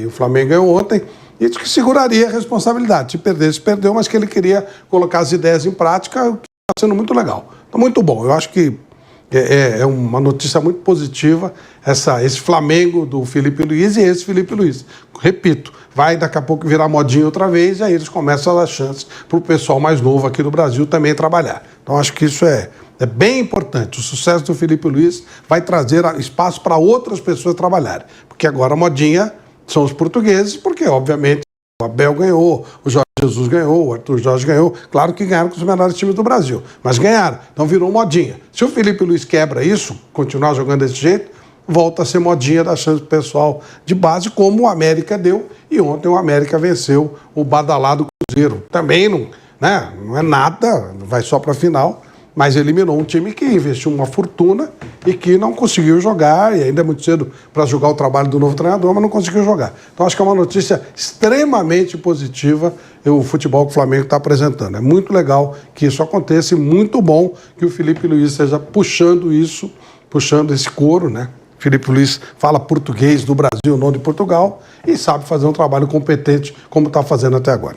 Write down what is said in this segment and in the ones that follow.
o Flamengo ganhou ontem, e disse que seguraria a responsabilidade. Se perdesse, perdeu, mas que ele queria colocar as ideias em prática, o que está sendo muito legal. Está muito bom. Eu acho que é uma notícia muito positiva esse Flamengo do Felipe Luiz e esse Felipe Luiz. Repito, vai daqui a pouco virar modinha outra vez e aí eles começam a dar chances para o pessoal mais novo aqui no Brasil também trabalhar. Então acho que isso é bem importante. O sucesso do Felipe Luiz vai trazer espaço para outras pessoas trabalharem. Porque agora a modinha são os portugueses, porque obviamente o Abel ganhou, o Jorge Jesus ganhou, o Arthur Jorge ganhou. Claro que ganharam com os melhores times do Brasil, mas ganharam. Então virou modinha. Se o Felipe Luiz quebra isso, continuar jogando desse jeito, volta a ser modinha, da chance pro pessoal de base, como o América deu. E ontem o América venceu o badalado Cruzeiro. Também não é nada, vai só para a final, mas eliminou um time que investiu uma fortuna e que não conseguiu jogar, e ainda é muito cedo para julgar o trabalho do novo treinador, mas não conseguiu jogar. Então acho que é uma notícia extremamente positiva o futebol que o Flamengo está apresentando. É muito legal que isso aconteça e muito bom que o Felipe Luiz esteja puxando esse coro, né? Felipe Luiz fala português do Brasil, não de Portugal, e sabe fazer um trabalho competente como está fazendo até agora.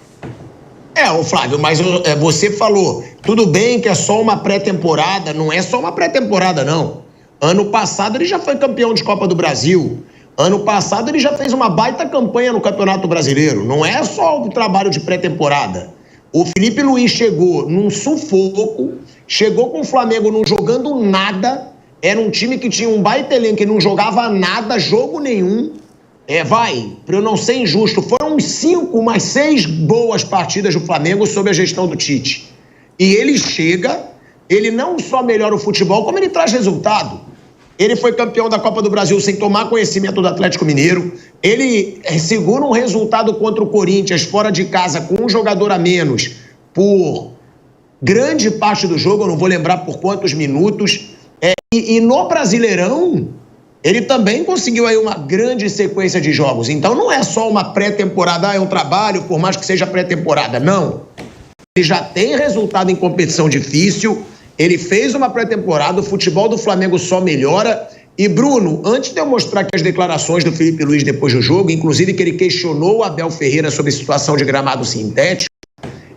Ô Flávio, mas você falou, tudo bem que é só uma pré-temporada, não é só uma pré-temporada, não. Ano passado ele já foi campeão de Copa do Brasil. Ano passado ele já fez uma baita campanha no Campeonato Brasileiro. Não é só o trabalho de pré-temporada. O Felipe Luiz chegou num sufoco, chegou com o Flamengo não jogando nada, era um time que tinha um baita elenco e não jogava nada, jogo nenhum. Para eu não ser injusto, foram uns 5, mais 6 boas partidas do Flamengo sob a gestão do Tite. E ele chega, ele não só melhora o futebol, como ele traz resultado. Ele foi campeão da Copa do Brasil sem tomar conhecimento do Atlético Mineiro. Ele segura um resultado contra o Corinthians fora de casa com um jogador a menos por grande parte do jogo, eu não vou lembrar por quantos minutos. E no Brasileirão, ele também conseguiu aí uma grande sequência de jogos. Então não é só uma pré-temporada, é um trabalho, por mais que seja pré-temporada. Não. Ele já tem resultado em competição difícil, ele fez uma pré-temporada, o futebol do Flamengo só melhora. E Bruno, antes de eu mostrar aqui as declarações do Felipe Luiz depois do jogo, inclusive que ele questionou o Abel Ferreira sobre a situação de gramado sintético,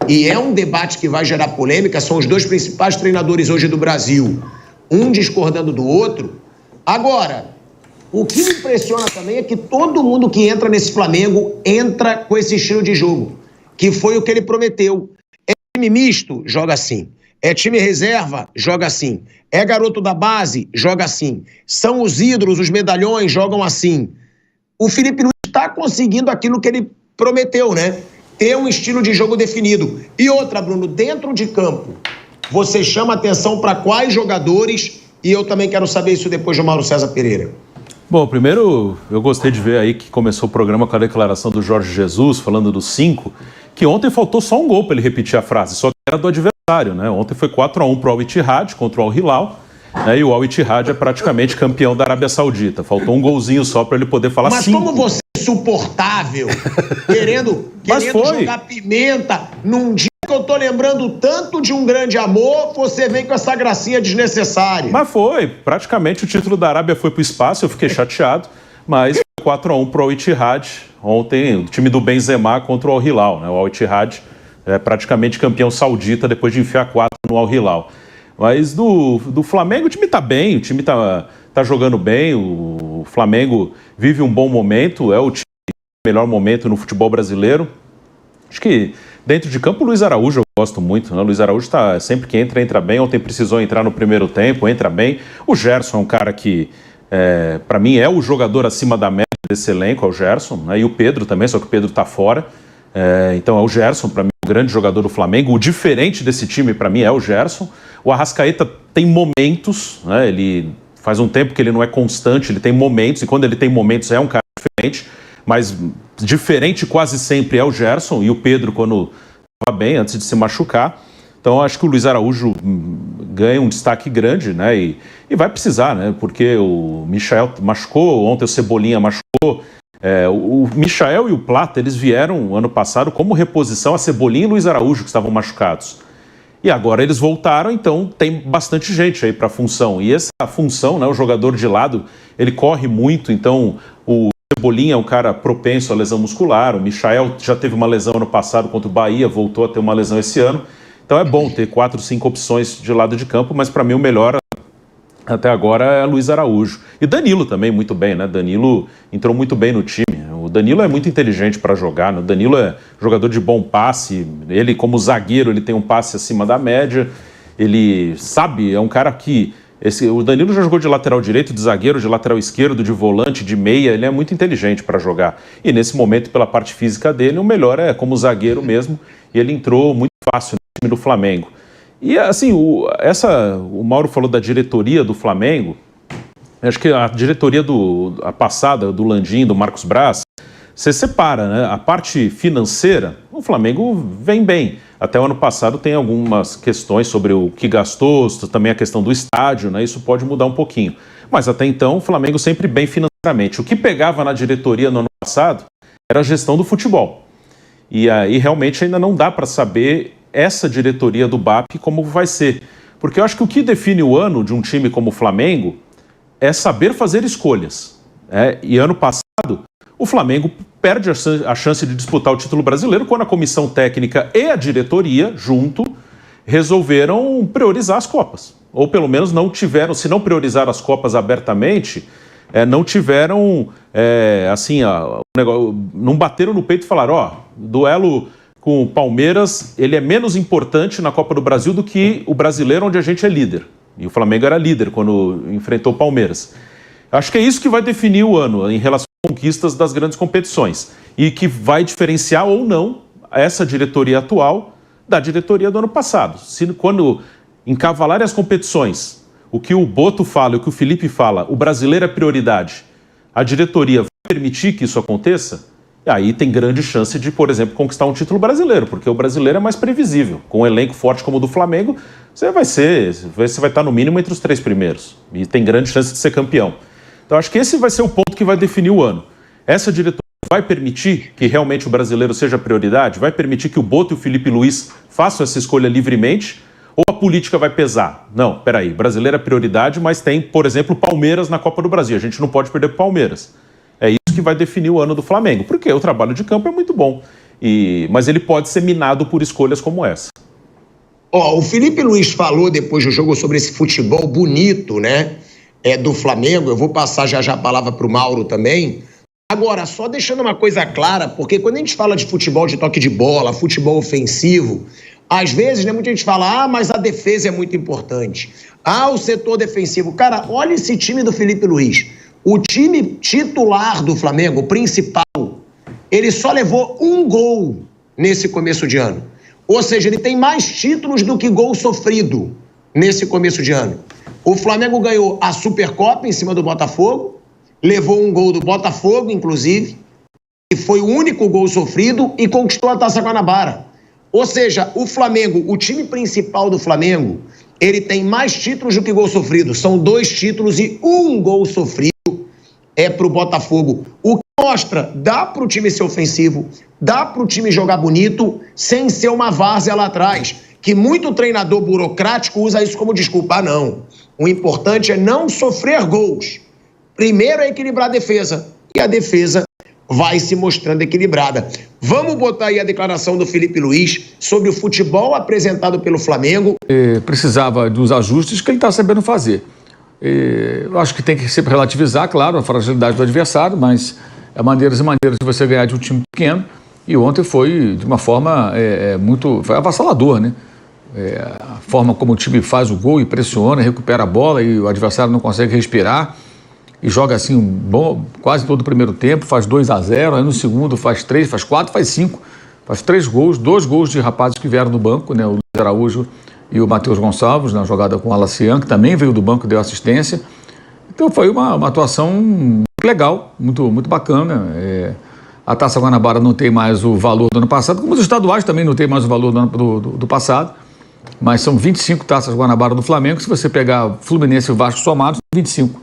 e é um debate que vai gerar polêmica, são os dois principais treinadores hoje do Brasil, um discordando do outro. Agora, o que me impressiona também é que todo mundo que entra nesse Flamengo entra com esse estilo de jogo, que foi o que ele prometeu. É time misto? Joga assim. É time reserva? Joga assim. É garoto da base? Joga assim. São os ídolos, os medalhões? Jogam assim. O Felipe Luiz está conseguindo aquilo que ele prometeu, né? Ter um estilo de jogo definido. E outra, Bruno, dentro de campo, você chama atenção para quais jogadores? E eu também quero saber isso depois do Mauro César Pereira. Bom, primeiro eu gostei de ver aí que começou o programa com a declaração do Jorge Jesus, falando dos 5, que ontem faltou só um gol para ele repetir a frase, só que era do adversário, né? Ontem foi 4-1 para o Al Ittihad contra o Al Hilal, né? E o Al Ittihad é praticamente campeão da Arábia Saudita. Faltou um golzinho só para ele poder falar 5. Mas como você é insuportável, querendo jogar pimenta num dia que eu tô lembrando tanto de um grande amor, você vem com essa gracinha desnecessária. Mas foi, praticamente o título da Arábia foi pro espaço, eu fiquei chateado, mas foi 4-1 pro Al Ittihad, ontem o time do Benzema contra o Al Hilal, né? O Al Ittihad é praticamente campeão saudita depois de enfiar 4 no Al Hilal. Mas do Flamengo o time tá bem, o time tá jogando bem, o Flamengo vive um bom momento, é o time melhor momento no futebol brasileiro. Acho que dentro de campo, o Luiz Araújo eu gosto muito, né? O Luiz Araújo sempre que entra bem. Ontem precisou entrar no primeiro tempo, entra bem. O Gerson é um cara que, para mim, é o jogador acima da média desse elenco, é o Gerson, né? E o Pedro também, só que o Pedro tá fora. Então é o Gerson, para mim, o grande jogador do Flamengo. O diferente desse time, para mim, é o Gerson. O Arrascaeta tem momentos, né? Ele faz um tempo que ele não é constante, ele tem momentos, e quando ele tem momentos é um cara diferente. Mas diferente quase sempre é o Gerson e o Pedro quando estava bem, antes de se machucar. Então acho que o Luiz Araújo ganha um destaque grande, né? E vai precisar, né? Porque o Michael machucou, ontem o Cebolinha machucou. O Michael e o Plata, eles vieram ano passado como reposição a Cebolinha e Luiz Araújo, que estavam machucados. E agora eles voltaram, então tem bastante gente aí para a função. E essa função, né? O jogador de lado, ele corre muito, então o Cebolinha é um cara propenso à lesão muscular, o Michael já teve uma lesão ano passado contra o Bahia, voltou a ter uma lesão esse ano. Então é bom ter 4, 5 opções de lado de campo, mas para mim o melhor até agora é Luiz Araújo. E Danilo também, muito bem, né? Danilo entrou muito bem no time. O Danilo é muito inteligente para jogar, né? O Danilo é jogador de bom passe. Ele, como zagueiro, ele tem um passe acima da média. Ele sabe, é um cara que... o Danilo já jogou de lateral direito, de zagueiro, de lateral esquerdo, de volante, de meia. Ele é muito inteligente para jogar. E nesse momento, pela parte física dele, o melhor é como zagueiro mesmo. E ele entrou muito fácil no time do Flamengo. E assim, o Mauro falou da diretoria do Flamengo. Acho que a diretoria a passada, do Landim, do Marcos Braz, você separa, né? A parte financeira, o Flamengo vem bem. Até o ano passado tem algumas questões sobre o que gastou, também a questão do estádio, né? Isso pode mudar um pouquinho. Mas até então, o Flamengo sempre bem financeiramente. O que pegava na diretoria no ano passado era a gestão do futebol. E aí realmente ainda não dá para saber essa diretoria do BAP como vai ser. Porque eu acho que o que define o ano de um time como o Flamengo é saber fazer escolhas. E ano passado, o Flamengo perde a chance de disputar o título brasileiro quando a comissão técnica e a diretoria, junto, resolveram priorizar as Copas. Ou pelo menos não tiveram, se não priorizaram as Copas abertamente, não tiveram, não bateram no peito e falaram, duelo com o Palmeiras, ele é menos importante na Copa do Brasil do que o brasileiro, onde a gente é líder. E o Flamengo era líder quando enfrentou o Palmeiras. Acho que é isso que vai definir o ano em relação às conquistas das grandes competições. E que vai diferenciar ou não essa diretoria atual da diretoria do ano passado. Quando encavalarem as competições, o que o Boto fala e o que o Felipe fala, o brasileiro é prioridade, a diretoria vai permitir que isso aconteça? E aí tem grande chance de, por exemplo, conquistar um título brasileiro, porque o brasileiro é mais previsível. Com um elenco forte como o do Flamengo, você vai estar no mínimo entre os 3 primeiros. E tem grande chance de ser campeão. Então acho que esse vai ser o ponto que vai definir o ano. Essa diretoria vai permitir que realmente o brasileiro seja prioridade? Vai permitir que o Boto e o Felipe Luiz façam essa escolha livremente? Ou a política vai pesar? Não, peraí, brasileiro é prioridade, mas tem, por exemplo, Palmeiras na Copa do Brasil. A gente não pode perder para o Palmeiras. É isso que vai definir o ano do Flamengo, porque o trabalho de campo é muito bom, mas ele pode ser minado por escolhas como essa. O Felipe Luiz falou depois do jogo sobre esse futebol bonito, né, do Flamengo. Eu vou passar já a palavra para o Mauro também. Agora, só deixando uma coisa clara, porque quando a gente fala de futebol de toque de bola, futebol ofensivo, às vezes, né, muita gente fala, mas a defesa é muito importante. O setor defensivo. Cara, olha esse time do Felipe Luiz. O time titular do Flamengo, o principal, ele só levou 1 gol nesse começo de ano. Ou seja, ele tem mais títulos do que gol sofrido nesse começo de ano. O Flamengo ganhou a Supercopa em cima do Botafogo, levou 1 gol do Botafogo, inclusive, e foi o único gol sofrido, e conquistou a Taça Guanabara. Ou seja, o Flamengo, o time principal do Flamengo, ele tem mais títulos do que gol sofrido. São 2 títulos e 1 gol sofrido para o Botafogo. O que mostra, dá para o time ser ofensivo, dá para o time jogar bonito, sem ser uma várzea lá atrás, que muito treinador burocrático usa isso como desculpa. Não. O importante é não sofrer gols. Primeiro é equilibrar a defesa, e a defesa vai se mostrando equilibrada. Vamos botar aí a declaração do Felipe Luiz sobre o futebol apresentado pelo Flamengo. Precisava dos ajustes que ele está sabendo fazer. Eu acho que tem que sempre relativizar, claro, a fragilidade do adversário, mas há maneiras e maneiras de você ganhar de um time pequeno. E ontem foi de uma forma foi avassalador, né? A forma como o time faz o gol e pressiona, recupera a bola e o adversário não consegue respirar. E joga assim quase todo o primeiro tempo, faz 2-0, aí no segundo faz 3, faz 4, faz 5, faz 3 gols, 2 gols de rapazes que vieram do banco, né? O Luiz Araújo e o Matheus Gonçalves, na jogada com o Alacian, que também veio do banco e deu assistência. Então foi uma atuação muito legal, muito, muito bacana. A Taça Guanabara não tem mais o valor do ano passado, como os estaduais também não tem mais o valor do passado, mas são 25 Taças Guanabara do Flamengo. Se você pegar Fluminense e Vasco somados, 25.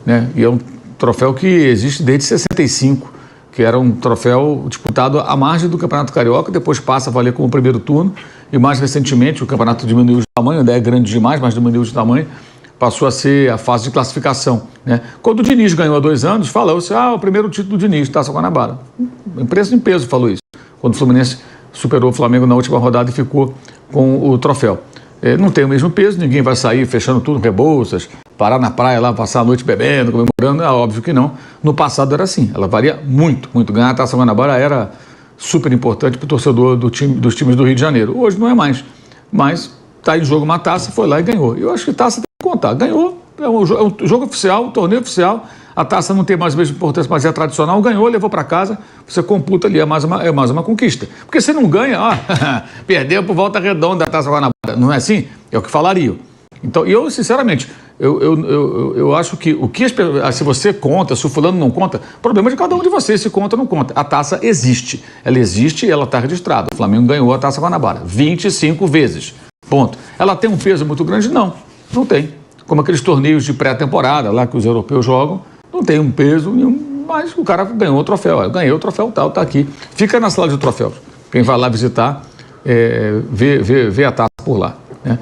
Né? E é um troféu que existe desde 65, que era um troféu disputado à margem do Campeonato Carioca, depois passa a valer como primeiro turno, e mais recentemente o campeonato diminuiu de tamanho, ainda é grande demais, mas diminuiu de tamanho, passou a ser a fase de classificação, né? Quando o Diniz ganhou há 2 anos, falou-se, o primeiro título do Diniz, Taça Guanabara. Imprensa em peso falou isso, quando o Fluminense superou o Flamengo na última rodada e ficou com o troféu. Não tem o mesmo peso, ninguém vai sair fechando tudo, Rebouças, parar na praia lá, passar a noite bebendo, comemorando, é óbvio que não. No passado era assim, ela varia muito, muito. Ganhar a Taça Guanabara era super importante para o torcedor dos times do Rio de Janeiro. Hoje não é mais, mas está em jogo uma taça, foi lá e ganhou. Eu acho que taça tem que contar, ganhou, é um jogo oficial, um torneio oficial, a taça não tem mais a mesma importância, mas é tradicional, ganhou, levou para casa, você computa ali, é mais uma conquista. Porque se não ganha, perdeu por Volta Redonda a Taça Guanabara, não é assim? É o que falariam. Então, eu, sinceramente, eu acho que se você conta, se o fulano não conta, problema de cada um de vocês, se conta ou não conta. A taça existe, e ela está registrada. O Flamengo ganhou a Taça Guanabara 25 vezes, ponto. Ela tem um peso muito grande? Não tem. Como aqueles torneios de pré-temporada lá que os europeus jogam, não tem um peso nenhum, mas o cara ganhou o troféu. Eu ganhei o troféu tal, tá aqui. Fica na sala de troféus. Quem vai lá visitar, vê a taça por lá, né?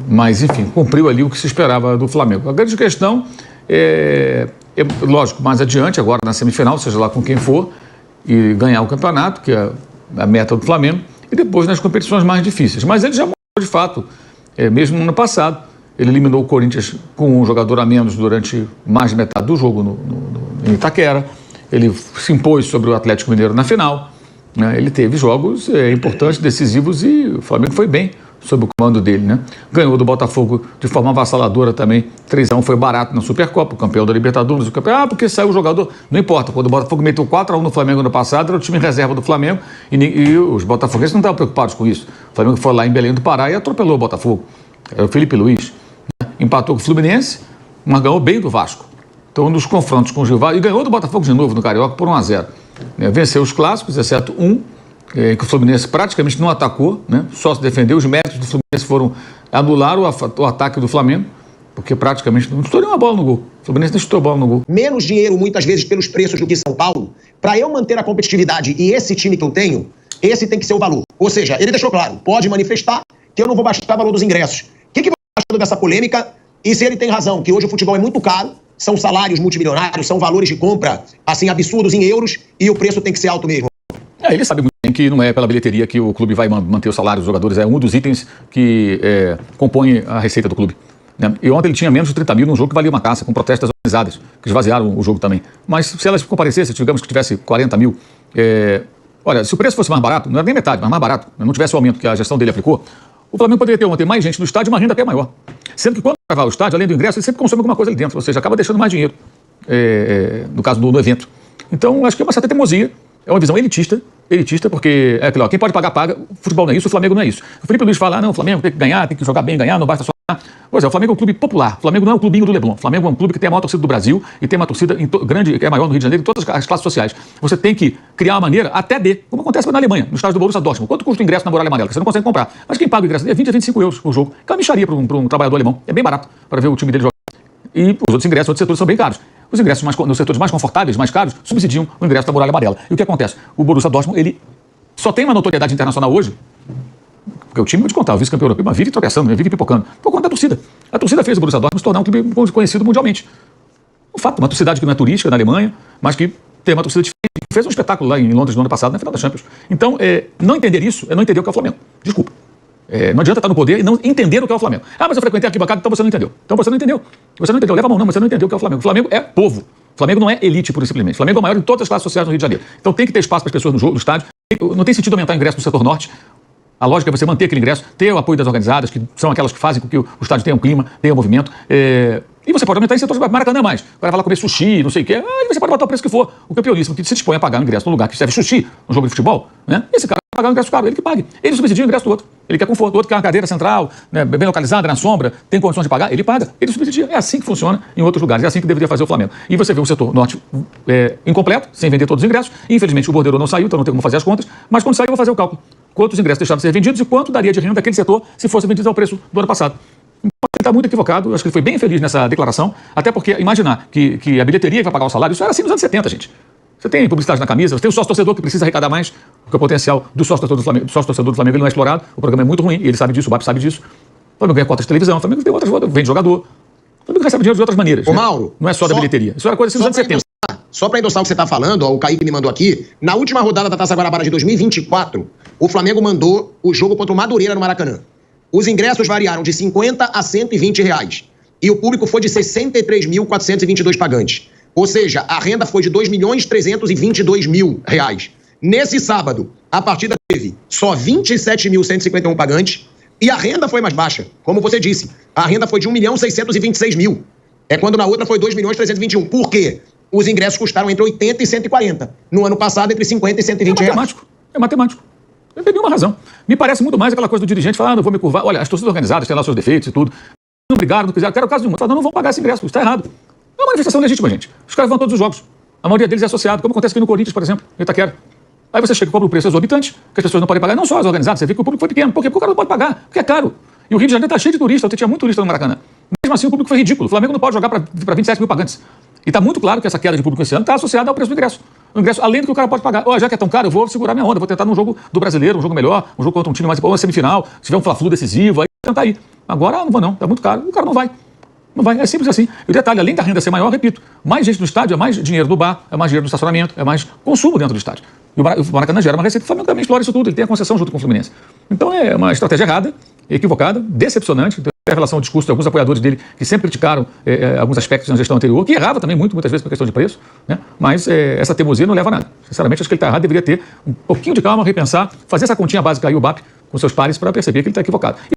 Mas, enfim, cumpriu ali o que se esperava do Flamengo. A grande questão lógico, mais adiante, agora na semifinal, seja lá com quem for, e ganhar o campeonato, que é a meta do Flamengo, e depois nas competições mais difíceis. Mas ele já mostrou, de fato, mesmo no ano passado, ele eliminou o Corinthians com um jogador a menos durante mais de metade do jogo em Itaquera, ele se impôs sobre o Atlético Mineiro na final, né? Ele teve jogos importantes, decisivos, e o Flamengo foi bem sob o comando dele, né? Ganhou do Botafogo de forma avassaladora também. 3-1 foi barato na Supercopa, o campeão da Libertadores, o campeão, porque saiu o jogador, não importa, quando o Botafogo meteu 4-1 no Flamengo no passado, era o time reserva do Flamengo, e os botafoguenses não estavam preocupados com isso. O Flamengo foi lá em Belém do Pará e atropelou o Botafogo. Era o Felipe Luiz, né? Empatou com o Fluminense, mas ganhou bem do Vasco. Então, nos confrontos com o Gilvar, e ganhou do Botafogo de novo no Carioca por 1-0. Venceu os clássicos, exceto que o Fluminense praticamente não atacou, né? Só se defendeu. Os méritos do Fluminense foram anular o ataque do Flamengo, porque praticamente não estourou uma bola no gol. O Fluminense não estourou bola no gol. Menos dinheiro, muitas vezes, pelos preços do que São Paulo. Para eu manter a competitividade e esse time que eu tenho, esse tem que ser o valor. Ou seja, ele deixou claro, pode manifestar que eu não vou baixar o valor dos ingressos. O que você acha dessa polêmica? E se ele tem razão, que hoje o futebol é muito caro, são salários multimilionários, são valores de compra, assim, absurdos em euros, e o preço tem que ser alto mesmo. Ele sabe muito bem que não é pela bilheteria que o clube vai manter o salário dos jogadores, é um dos itens que compõe a receita do clube, né? E ontem ele tinha menos de 30 mil num jogo que valia uma taça, com protestas organizadas, que esvaziaram o jogo também. Mas se elas comparecessem, digamos que tivesse 40 mil, olha, se o preço fosse mais barato, não era nem metade, mas mais barato, não tivesse o aumento que a gestão dele aplicou, o Flamengo poderia ter ontem mais gente no estádio e uma renda até maior. Sendo que quando vai ao estádio, além do ingresso, ele sempre consome alguma coisa ali dentro, ou seja, acaba deixando mais dinheiro, no caso do evento. Então, acho que é uma certa teimosia, é uma visão elitista, porque é aquilo, quem pode pagar, paga. O futebol não é isso, o Flamengo não é isso. O Felipe Luiz fala, não, o Flamengo tem que ganhar, tem que jogar bem, ganhar, não basta só ganhar. Pois é, o Flamengo é um clube popular, o Flamengo não é um clubinho do Leblon, o Flamengo é um clube que tem a maior torcida do Brasil e tem uma torcida grande, que é maior no Rio de Janeiro, em todas as classes sociais. Você tem que criar uma maneira até como acontece na Alemanha, no estádio do Borussia Dortmund. Quanto custa o ingresso na Muralha Amarela? Você não consegue comprar. Mas quem paga o ingresso é 20 a 25 euros por jogo. Que é uma mixaria para um trabalhador alemão. É bem barato para ver o time dele jogar. E os outros ingressos, outros setores são bem caros. Os ingressos nos setores mais confortáveis, mais caros, subsidiam o ingresso da Muralha Amarela. E o que acontece? O Borussia Dortmund, ele só tem uma notoriedade internacional hoje, porque o time, vou te contar, o vice-campeão europeu, mas vive tropeçando, vive pipocando, por conta da torcida. A torcida fez o Borussia Dortmund se tornar um clube conhecido mundialmente. Um fato, uma cidade que não é turística na Alemanha, mas que tem uma torcida diferente, que fez um espetáculo lá em Londres no ano passado, na final da Champions. Então, não entender isso é não entender o que é o Flamengo. Desculpa. Não adianta estar no poder e não entender o que é o Flamengo. Ah, mas eu frequentei a arquibancada, então você não entendeu. Então você não entendeu. Você não entendeu. Leva a mão, não, mas você não entendeu o que é o Flamengo. O Flamengo é povo. O Flamengo não é elite, pura e simplesmente. O Flamengo é o maior em todas as classes sociais no Rio de Janeiro. Então tem que ter espaço para as pessoas no jogo, no estádio. Não tem sentido aumentar o ingresso no setor norte. A lógica é você manter aquele ingresso, ter o apoio das organizadas, que são aquelas que fazem com que o estádio tenha um clima, tenha um movimento. E você pode aumentar em setores Maracanã mais. O cara vai lá comer sushi, não sei o quê. Aí você pode botar o preço que for. O campeonismo que se dispõe a pagar o ingresso no lugar que serve sushi, no jogo de futebol, né? Esse cara vai pagar o ingresso caro, ele que pague. Ele subsidia o ingresso do outro. Ele quer conforto, o outro quer uma cadeira central, né, bem localizada, na sombra, tem condições de pagar, ele paga. Ele subsidia. É assim que funciona em outros lugares. É assim que deveria fazer o Flamengo. E você vê o setor norte incompleto, sem vender todos os ingressos. Infelizmente o bordeiro não saiu, então não tem como fazer as contas. Mas quando sair, eu vou fazer o cálculo. Quantos ingressos deixaram de ser vendidos e quanto daria de renda daquele setor se fosse vendido ao preço do ano passado. Ele está muito equivocado, eu acho que ele foi bem infeliz nessa declaração, até porque imaginar que a bilheteria vai pagar o salário, isso era assim nos anos 70, gente. Você tem publicidade na camisa, você tem o sócio-torcedor que precisa arrecadar mais, porque o potencial do sócio-torcedor do Flamengo ele não é explorado, o programa é muito ruim, e ele sabe disso, o BAP sabe disso. O Flamengo ganha cotas de televisão, o Flamengo tem outras, vende jogador. O Flamengo recebe dinheiro de outras maneiras. Ô, né? Mauro, não é só da bilheteria. Isso era coisa assim dos anos 70. Só para endossar o que você está falando, ó, o Kaique me mandou aqui, na última rodada da Taça Guanabara de 2024, o Flamengo mandou o jogo contra o Madureira no Maracanã. Os ingressos variaram de 50 a 120 reais. E o público foi de 63.422 pagantes. Ou seja, a renda foi de 2.322.000 reais. Nesse sábado, a partida teve só 27.151 pagantes e a renda foi mais baixa. Como você disse, a renda foi de 1.626.000. É quando na outra foi 2.321. Por quê? Os ingressos custaram entre 80 e 140. No ano passado, entre 50 e 120 reais. É matemático. Não tem nenhuma razão. Me parece muito mais aquela coisa do dirigente falar, não vou me curvar. Olha, as torcidas organizadas têm lá seus defeitos e tudo. Não brigaram, não quiseram. Quero o caso de um. Não vão pagar esse ingresso. Isso está errado. É uma manifestação legítima, gente. Os caras vão todos os jogos. A maioria deles é associado, como acontece aqui no Corinthians, por exemplo, em Itaquera. Aí você chega e cobra um preço exorbitante, que as pessoas não podem pagar. Não só as organizadas, você vê que o público foi pequeno. Por quê? Porque o cara não pode pagar, porque é caro. E o Rio de Janeiro está cheio de turista, ontem tinha muito turista no Maracanã. Mesmo assim, o público foi ridículo. O Flamengo não pode jogar para 27 mil pagantes. E está muito claro que essa queda de público esse ano está associada ao preço do ingresso. O ingresso, além do que o cara pode pagar. Oh, já que é tão caro, eu vou segurar minha onda, vou tentar num jogo do Brasileiro, um jogo melhor, um jogo contra um time mais importante, uma semifinal, se tiver um Fla-Flu decisivo, aí tentar ir. Agora, não vou não, tá muito caro, o cara não vai. Não vai, é simples assim. E o detalhe, além da renda ser maior, repito, mais gente no estádio, é mais dinheiro do bar, é mais dinheiro no estacionamento, é mais consumo dentro do estádio. E o Maracanã gera uma receita, o Flamengo também explora isso tudo, ele tem a concessão junto com o Fluminense. Então é uma estratégia errada, equivocada, decepcionante, em relação ao discurso de alguns apoiadores dele que sempre criticaram alguns aspectos na gestão anterior, que errava também muitas vezes por questão de preço, né? Mas essa teimosia não leva a nada. Sinceramente, acho que ele está errado, deveria ter um pouquinho de calma, repensar, fazer essa continha básica aí, o BAP, com seus pares, para perceber que ele está equivocado.